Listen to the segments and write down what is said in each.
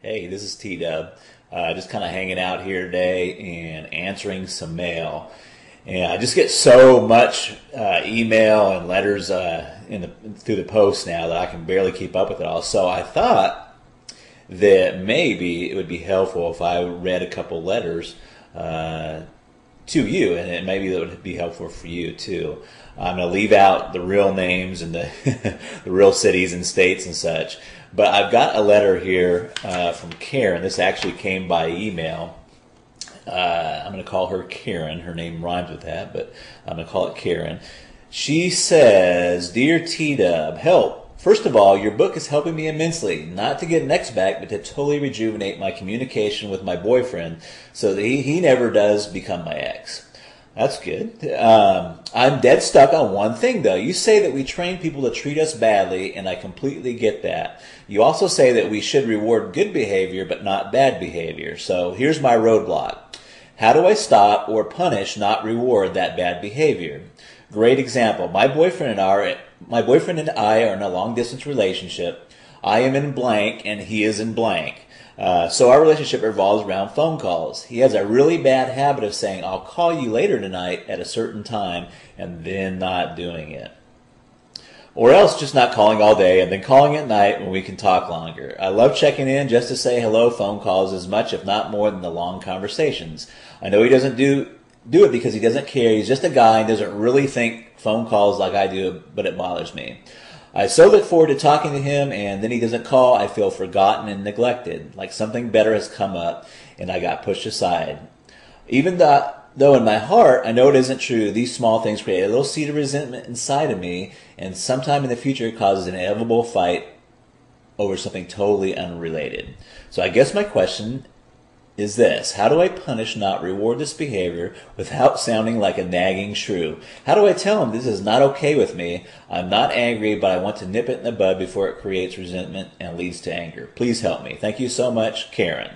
Hey, this is T-Dub. Just kind of hanging out here today and answering some mail. And I just get so much email and letters through the post now that I can barely keep up with it all. So I thought that maybe it would be helpful if I read a couple letters to you, and maybe that would be helpful for you too. I'm going to leave out the real names and the, the real cities and states and such. But I've got a letter here from Karen. This actually came by email. I'm going to call her Karen. Her name rhymes with that, but I'm going to call it Karen. She says, "Dear T-Dub, help. First of all, your book is helping me immensely, not to get an ex back, but to totally rejuvenate my communication with my boyfriend so that he never does become my ex." That's good. I'm dead stuck on one thing, though. You say that we train people to treat us badly, and I completely get that. You also say that we should reward good behavior, but not bad behavior. So here's my roadblock. How do I stop or punish, not reward that bad behavior? Great example. My boyfriend and I are in a long-distance relationship. I am in blank, and he is in blank. So our relationship revolves around phone calls. He has a really bad habit of saying, "I'll call you later tonight at a certain time," and then not doing it. Or else just not calling all day and then calling at night when we can talk longer. I love checking in just to say hello phone calls as much, if not more, than the long conversations. I know he doesn't do it because he doesn't care. He's just a guy and doesn't really think phone calls like I do, but it bothers me. I so look forward to talking to him, and then he doesn't call. I feel forgotten and neglected, like something better has come up and I got pushed aside. Even though in my heart I know it isn't true, these small things create a little seed of resentment inside of me, and sometime in the future it causes an inevitable fight over something totally unrelated. So I guess my question is this: how do I punish, not reward this behavior without sounding like a nagging shrew? How do I tell him this is not okay with me? I'm not angry, but I want to nip it in the bud before it creates resentment and leads to anger. Please help me. Thank you so much, Karen.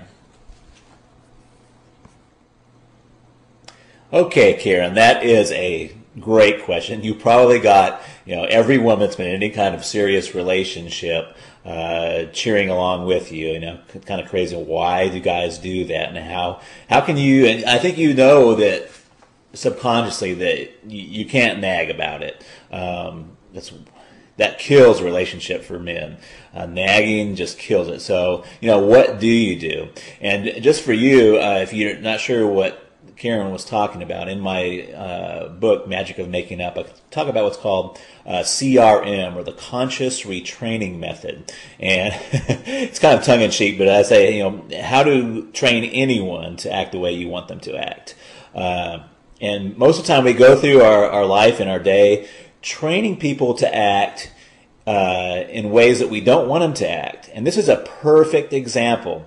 Okay, Karen, that is a great question. You probably got, every woman that's been in any kind of serious relationship cheering along with you. Kind of crazy. Why do guys do that? And how can you? And I think you know that subconsciously that you can't nag about it. That kills a relationship for men. Nagging just kills it. So what do you do? And just for you, if you're not sure what Karen was talking about, in my book, Magic of Making Up, I talk about what's called CRM, or the Conscious Retraining Method. And it's kind of tongue-in-cheek, but I say, how to train anyone to act the way you want them to act. And most of the time we go through our life and our day training people to act in ways that we don't want them to act. And this is a perfect example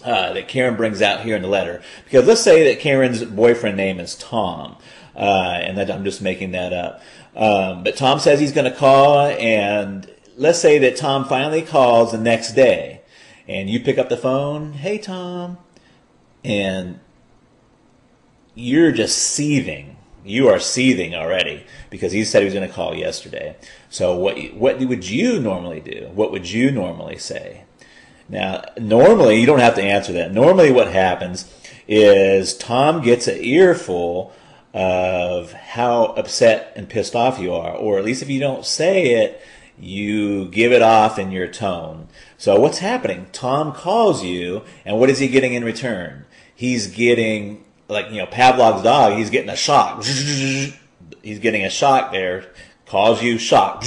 that Karen brings out here in the letter. Because let's say that Karen's boyfriend name is Tom, and that I'm just making that up. But Tom says he's going to call, and let's say that Tom finally calls the next day, and you pick up the phone, "Hey, Tom," and you're just seething. You are seething already because he said he was going to call yesterday. So what would you normally do? What would you normally say? Now, normally, you don't have to answer that. Normally what happens is Tom gets an earful of how upset and pissed off you are, or at least if you don't say it, you give it off in your tone. So what's happening? Tom calls you, and what is he getting in return? He's getting, like, Pavlov's dog, he's getting a shock. He's getting a shock there. Calls you, shock.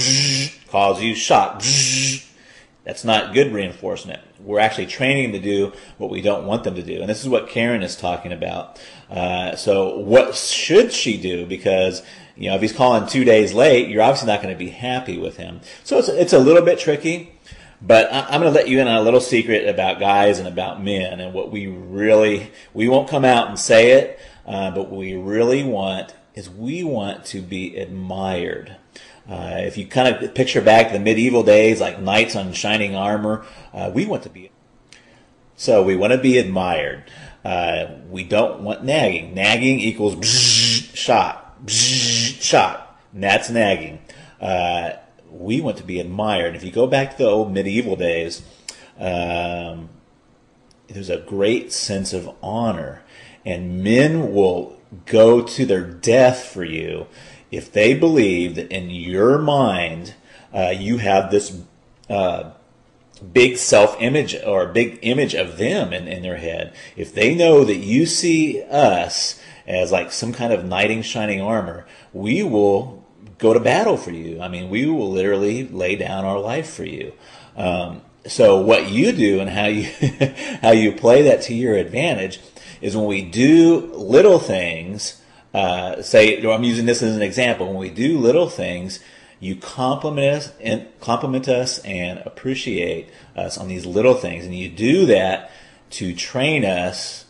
Calls you, shock. That's not good reinforcement. We're actually training them to do what we don't want them to do. And this is what Karen is talking about. So what should she do? Because, if he's calling 2 days late, you're obviously not going to be happy with him. So it's a little bit tricky. But I'm going to let you in on a little secret about guys and about men, and what we won't come out and say it, but what we really want is we want to be admired. If you kind of picture back to the medieval days, like knights on shining armor, we want to be admired. We don't want nagging. Nagging equals bzz, shot, bzz, shot. And that's nagging. We want to be admired. If you go back to the old medieval days, there's a great sense of honor, and men will go to their death for you if they believe that in your mind you have this big self-image or a big image of them in their head. If they know that you see us as like some kind of knight in shining armor, we will go to battle for you. I mean, we will literally lay down our life for you. So what you do and how you how you play that to your advantage is when we do little things. Say, I'm using this as an example. When we do little things, you compliment us and appreciate us on these little things, and you do that to train us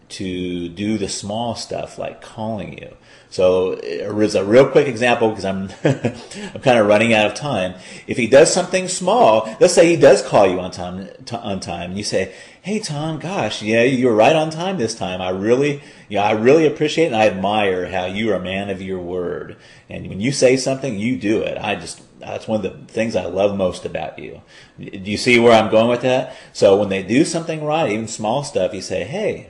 to do the small stuff like calling you. So there's a real quick example because I'm I'm kind of running out of time. If he does something small, let's say he does call you on time, and you say, "Hey Tom, gosh, yeah, you were right on time this time. I really appreciate and I admire how you are a man of your word. And when you say something, you do it. That's one of the things I love most about you." Do you see where I'm going with that? So when they do something right, even small stuff, you say, "Hey,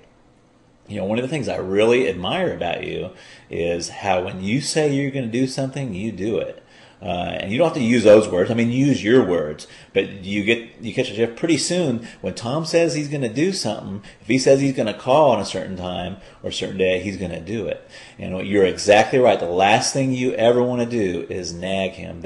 one of the things I really admire about you is how when you say you're going to do something, you do it." And you don't have to use those words. I mean, use your words. But you catch a shift pretty soon when Tom says he's going to do something. If he says he's going to call on a certain time or a certain day, he's going to do it. And you're exactly right. The last thing you ever want to do is nag him.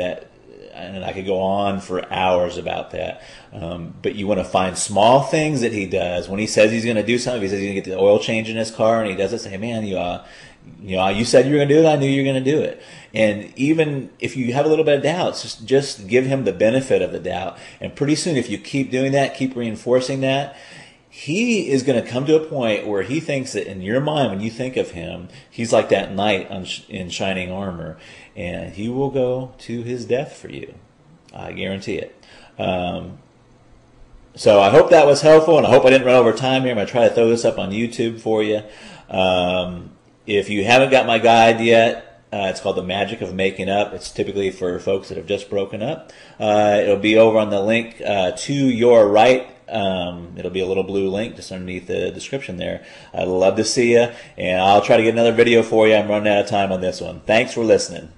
And I could go on for hours about that. But you want to find small things that he does. When he says he's going to do something, if he says he's going to get the oil change in his car and he does it, say, "Man, you said you were going to do it. I knew you were going to do it." And even if you have a little bit of doubts, just give him the benefit of the doubt. And pretty soon, if you keep doing that, keep reinforcing that, he is going to come to a point where he thinks that in your mind, when you think of him, he's like that knight in shining armor, and he will go to his death for you. I guarantee it. So I hope that was helpful, and I hope I didn't run over time here. I'm going to try to throw this up on YouTube for you. If you haven't got my guide yet, it's called The Magic of Making Up. It's typically for folks that have just broken up. It'll be over on the link to your right. It'll be a little blue link just underneath the description there. I'd love to see you, and I'll try to get another video for you. I'm running out of time on this one. Thanks for listening.